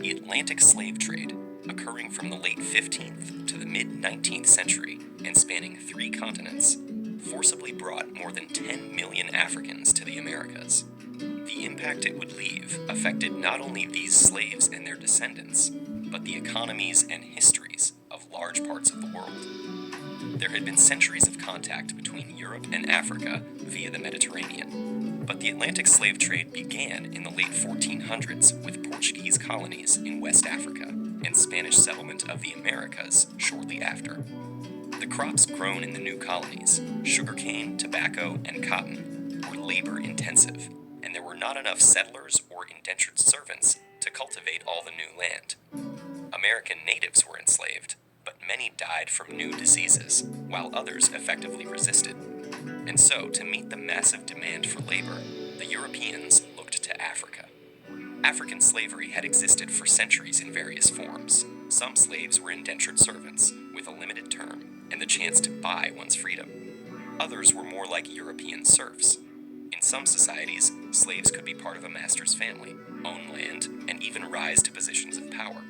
The Atlantic slave trade, occurring from the late 15th to the mid-19th century and spanning 3 continents, forcibly brought more than 10 million Africans to the Americas. The impact it would leave affected not only these slaves and their descendants, but the economies and histories of large parts of the world. There had been centuries of contact between Europe and Africa via the Mediterranean, but the Atlantic slave trade began in the late 1400s with Portuguese colonies in West Africa and Spanish settlement of the Americas shortly after. The crops grown in the new colonies, sugarcane, tobacco, and cotton, were labor-intensive, and there were not enough settlers or indentured servants to cultivate all the new land. American natives were enslaved, but many died from new diseases, while others effectively resisted. And so, to meet the massive demand for labor, the Europeans looked to Africa. African slavery had existed for centuries in various forms. Some slaves were indentured servants, with a limited term and the chance to buy one's freedom. Others were more like European serfs. In some societies, slaves could be part of a master's family, own land, and even rise to positions of power.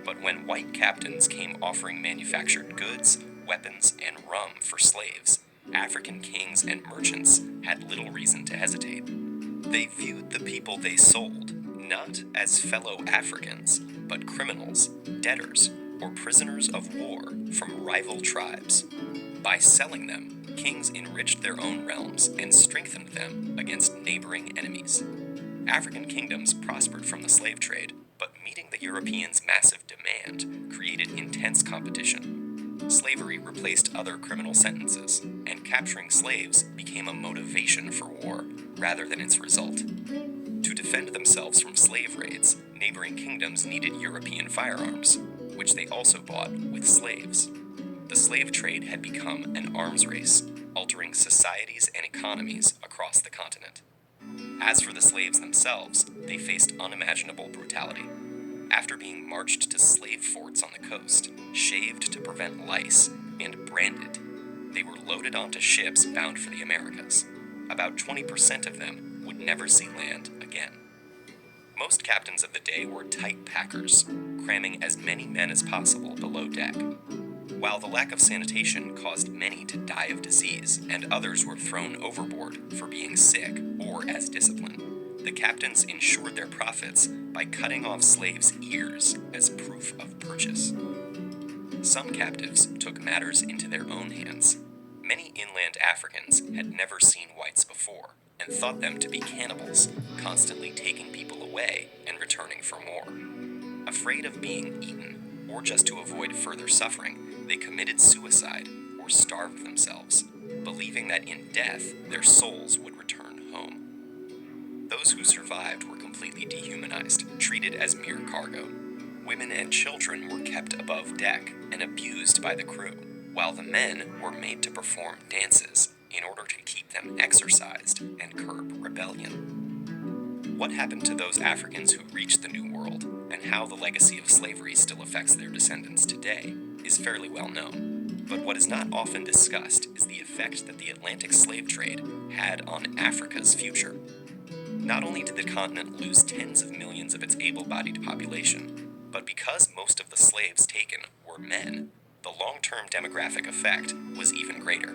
But when white captains came offering manufactured goods, weapons, and rum for slaves, African kings and merchants had little reason to hesitate. They viewed the people they sold not as fellow Africans, but criminals, debtors, or prisoners of war from rival tribes. By selling them, kings enriched their own realms and strengthened them against neighboring enemies. African kingdoms prospered from the slave trade, but meeting the Europeans' massive demand created intense competition. Slavery replaced other criminal sentences, and capturing slaves became a motivation for war rather than its result. To defend themselves from slave raids, neighboring kingdoms needed European firearms, which they also bought with slaves. The slave trade had become an arms race, altering societies and economies across the continent. As for the slaves themselves, they faced unimaginable brutality. After being marched to slave forts on the coast, shaved to prevent lice, and branded, they were loaded onto ships bound for the Americas. About 20% of them would never see land again. Most captains of the day were tight packers, cramming as many men as possible below deck. While the lack of sanitation caused many to die of disease, and others were thrown overboard for being sick or as discipline, the captains ensured their profits by cutting off slaves' ears as proof of purchase. Some captives took matters into their own hands. Many inland Africans had never seen whites before and thought them to be cannibals, constantly taking people away and returning for more. Afraid of being eaten, or just to avoid further suffering, they committed suicide or starved themselves, believing that in death their souls would return home. Those who survived were completely dehumanized, treated as mere cargo. Women and children were kept above deck and abused by the crew, while the men were made to perform dances in order to keep them exercised and curb rebellion. What happened to those Africans who reached the New World, and how the legacy of slavery still affects their descendants today, is fairly well known. But what is not often discussed is the effect that the Atlantic slave trade had on Africa's future. Not only did the continent lose tens of millions of its able-bodied population, but because most of the slaves taken were men, the long-term demographic effect was even greater.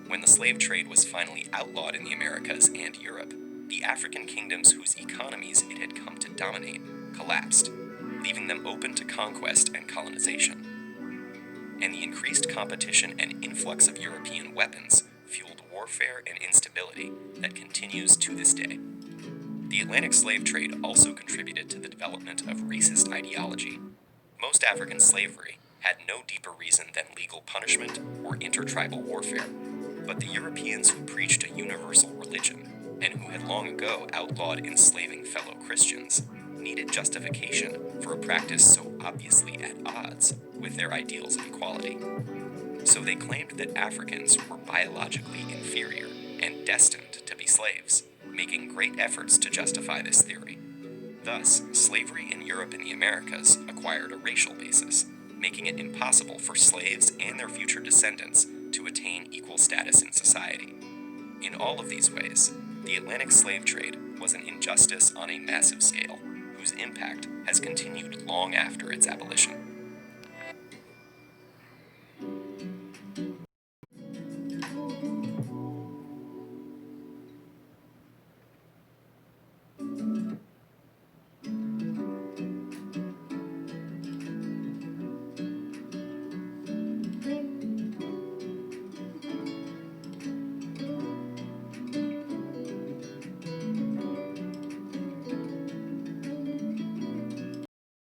When the slave trade was finally outlawed in the Americas and Europe, the African kingdoms whose economies it had come to dominate collapsed, leaving them open to conquest and colonization. And the increased competition and influx of European weapons fueled warfare and instability that continues to this day. The Atlantic slave trade also contributed to the development of racist ideology. Most African slavery had no deeper reason than legal punishment or intertribal warfare, but the Europeans who preached a universal religion, and who had long ago outlawed enslaving fellow Christians, needed justification for a practice so obviously at odds with their ideals of equality. So they claimed that Africans were biologically inferior and destined to be slaves, making great efforts to justify this theory. Thus, slavery in Europe and the Americas acquired a racial basis, making it impossible for slaves and their future descendants to attain equal status in society. In all of these ways, the Atlantic slave trade was an injustice on a massive scale, whose impact has continued long after its abolition.